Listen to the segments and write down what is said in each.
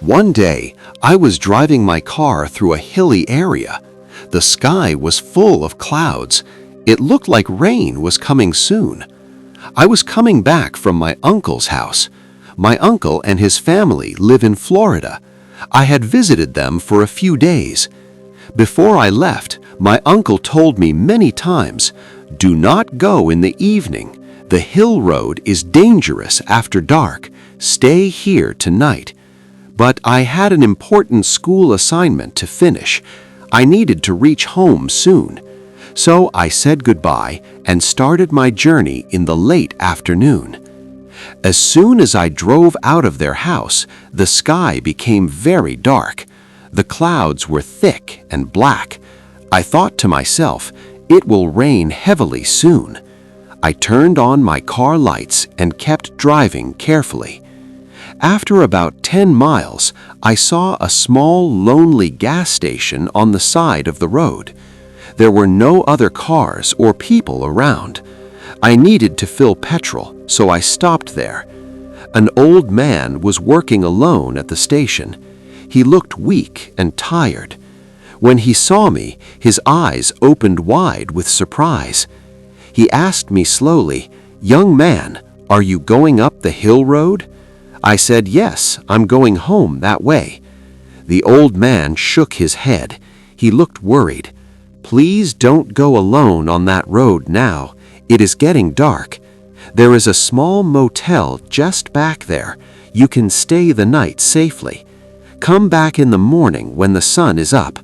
One day, I was driving my car through a hilly area. The sky was full of clouds. It looked like rain was coming soon. I was coming back from my uncle's house. My uncle and his family live in Florida. I had visited them for a few days. Before I left, my uncle told me many times, "Do not go in the evening. The hill road is dangerous after dark. Stay here tonight." But I had an important school assignment to finish. I needed to reach home soon. So I said goodbye and started my journey in the late afternoon. As soon as I drove out of their house, the sky became very dark. The clouds were thick and black. I thought to myself, it will rain heavily soon. I turned on my car lights and kept driving carefully. After about 10 miles, I saw a small, lonely gas station on the side of the road. There were no other cars or people around. I needed to fill petrol, so I stopped there. An old man was working alone at the station. He looked weak and tired. When he saw me, his eyes opened wide with surprise. He asked me slowly, "Young man, are you going up the hill road?" I said, "Yes, I'm going home that way." The old man shook his head. He looked worried. "Please don't go alone on that road now. It is getting dark. There is a small motel just back there. You can stay the night safely. Come back in the morning when the sun is up."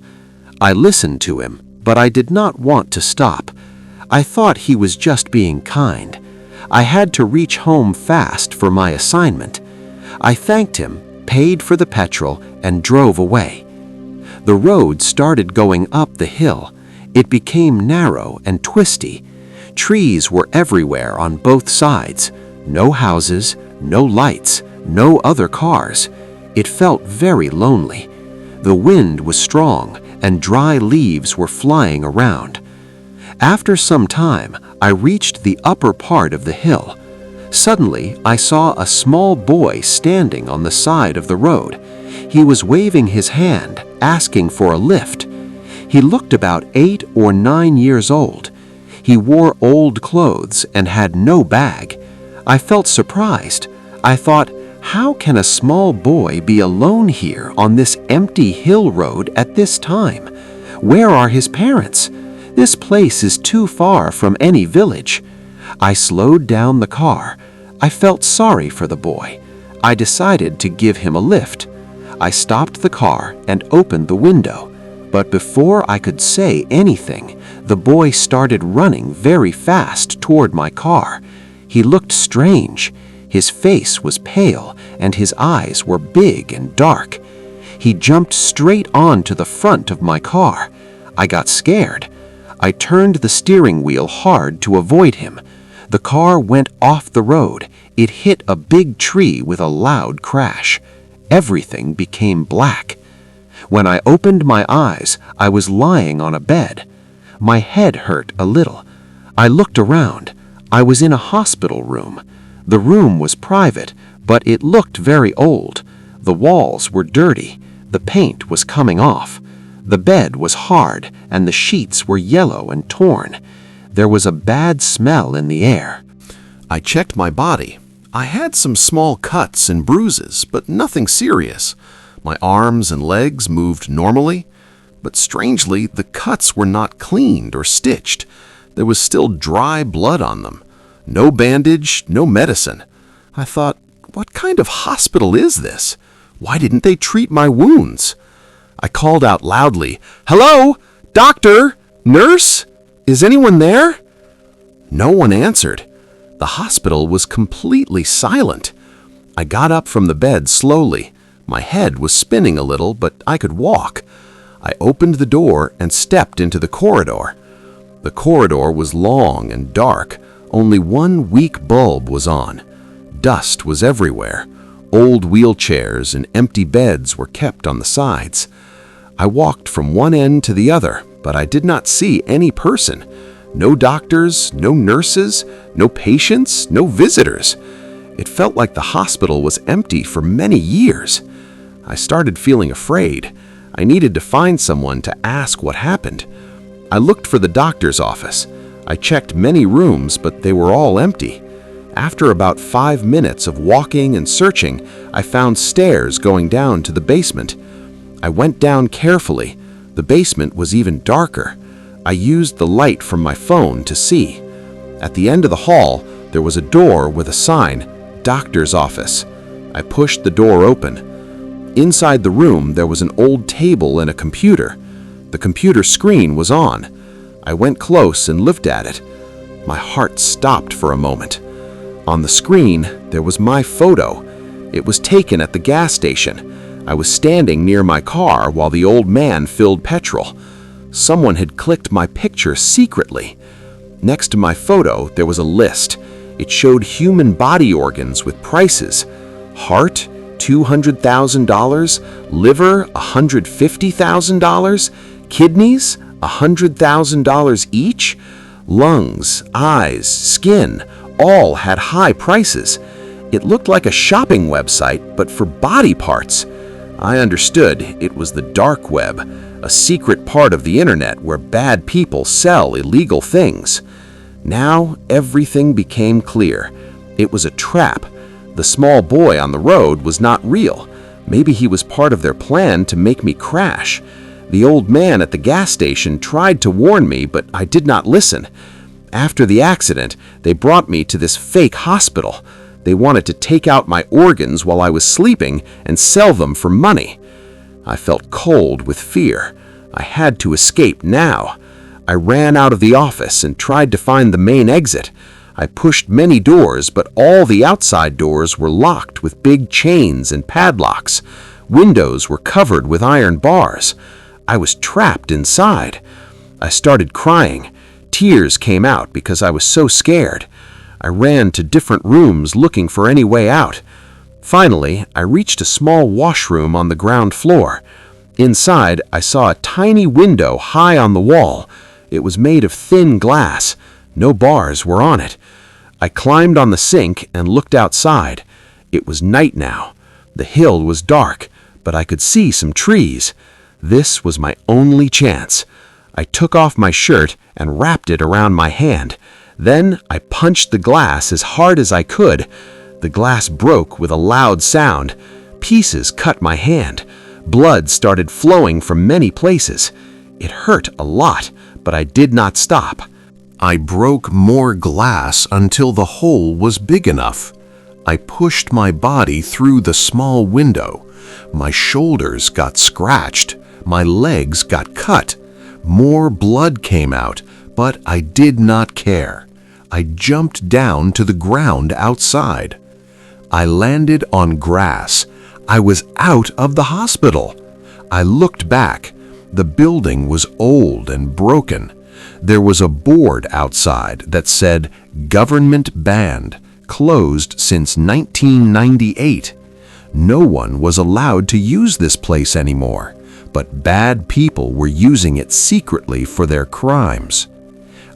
I listened to him, but I did not want to stop. I thought he was just being kind. I had to reach home fast for my assignment. I thanked him, paid for the petrol, and drove away. The road started going up the hill. It became narrow and twisty. Trees were everywhere on both sides. No houses, no lights, no other cars. It felt very lonely. The wind was strong, and dry leaves were flying around. After some time, I reached the upper part of the hill. Suddenly, I saw a small boy standing on the side of the road. He was waving his hand, asking for a lift. He looked about 8 or 9 years old. He wore old clothes and had no bag. I felt surprised. I thought, how can a small boy be alone here on this empty hill road at this time? Where are his parents? This place is too far from any village. I slowed down the car. I felt sorry for the boy. I decided to give him a lift. I stopped the car and opened the window. But before I could say anything, the boy started running very fast toward my car. He looked strange. His face was pale and his eyes were big and dark. He jumped straight onto the front of my car. I got scared. I turned the steering wheel hard to avoid him. The car went off the road. It hit a big tree with a loud crash. Everything became black. When I opened my eyes, I was lying on a bed. My head hurt a little. I looked around. I was in a hospital room. The room was private, but it looked very old. The walls were dirty. The paint was coming off. The bed was hard, and the sheets were yellow and torn. There was a bad smell in the air. I checked my body. I had some small cuts and bruises, but nothing serious. My arms and legs moved normally, but strangely, the cuts were not cleaned or stitched. There was still dry blood on them. No bandage, no medicine. I thought, what kind of hospital is this? Why didn't they treat my wounds? I called out loudly, "Hello? Doctor? Nurse? Is anyone there?" No one answered. The hospital was completely silent. I got up from the bed slowly. My head was spinning a little, but I could walk. I opened the door and stepped into the corridor. The corridor was long and dark. Only one weak bulb was on. Dust was everywhere. Old wheelchairs and empty beds were kept on the sides. I walked from one end to the other, but I did not see any person. No doctors, no nurses, no patients, no visitors. It felt like the hospital was empty for many years. I started feeling afraid. I needed to find someone to ask what happened. I looked for the doctor's office. I checked many rooms, but they were all empty. After about 5 minutes of walking and searching, I found stairs going down to the basement. I went down carefully. The basement was even darker. I used the light from my phone to see. At the end of the hall, there was a door with a sign, "Doctor's Office." I pushed the door open. Inside the room, there was an old table and a computer. The computer screen was on. I went close and looked at it. My heart stopped for a moment. On the screen, there was my photo. It was taken at the gas station. I was standing near my car while the old man filled petrol. Someone had clicked my picture secretly. Next to my photo, there was a list. It showed human body organs with prices. Heart, $200,000. Liver, $150,000. Kidneys, $100,000 each. Lungs, eyes, skin, all had high prices. It looked like a shopping website, but for body parts. I understood it was the dark web, a secret part of the internet where bad people sell illegal things. Now everything became clear. It was a trap. The small boy on the road was not real. Maybe he was part of their plan to make me crash. The old man at the gas station tried to warn me, but I did not listen. After the accident, they brought me to this fake hospital. They wanted to take out my organs while I was sleeping and sell them for money. I felt cold with fear. I had to escape now. I ran out of the office and tried to find the main exit. I pushed many doors, but all the outside doors were locked with big chains and padlocks. Windows were covered with iron bars. I was trapped inside. I started crying. Tears came out because I was so scared. I ran to different rooms looking for any way out. Finally, I reached a small washroom on the ground floor. Inside, I saw a tiny window high on the wall. It was made of thin glass. No bars were on it. I climbed on the sink and looked outside. It was night now. The hill was dark, but I could see some trees. This was my only chance. I took off my shirt and wrapped it around my hand. Then I punched the glass as hard as I could. The glass broke with a loud sound. Pieces cut my hand. Blood started flowing from many places. It hurt a lot, but I did not stop. I broke more glass until the hole was big enough. I pushed my body through the small window. My shoulders got scratched. My legs got cut. More blood came out, but I did not care. I jumped down to the ground outside. I landed on grass. I was out of the hospital. I looked back. The building was old and broken. There was a board outside that said, "Government banned, closed since 1998. No one was allowed to use this place anymore, but bad people were using it secretly for their crimes.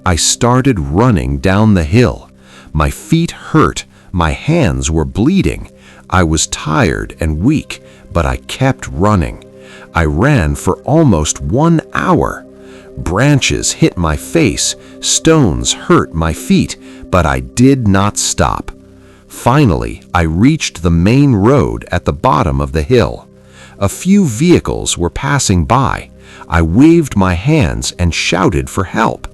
I started running down the hill. My feet hurt. My hands were bleeding. I was tired and weak, but I kept running. I ran for almost 1 hour. Branches hit my face, stones hurt my feet, but I did not stop. Finally, I reached the main road at the bottom of the hill. A few vehicles were passing by. I waved my hands and shouted for help.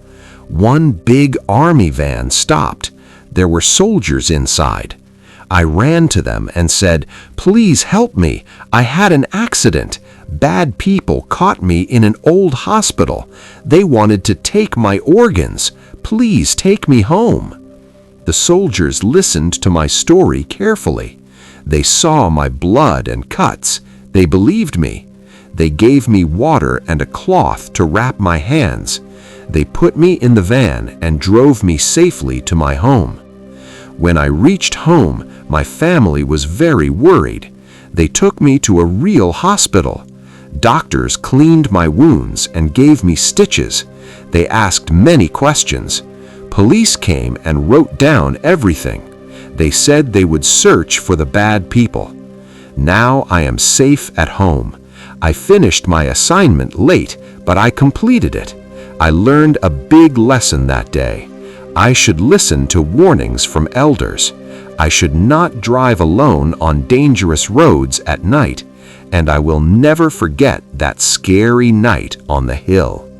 One big army van stopped. There were soldiers inside. I ran to them and said, "Please help me. I had an accident. Bad people caught me in an old hospital. They wanted to take my organs. Please take me home." The soldiers listened to my story carefully. They saw my blood and cuts. They believed me. They gave me water and a cloth to wrap my hands. They put me in the van and drove me safely to my home. When I reached home, my family was very worried. They took me to a real hospital. Doctors cleaned my wounds and gave me stitches. They asked many questions. Police came and wrote down everything. They said they would search for the bad people. Now I am safe at home. I finished my assignment late, but I completed it. I learned a big lesson that day. I should listen to warnings from elders. I should not drive alone on dangerous roads at night, and I will never forget that scary night on the hill.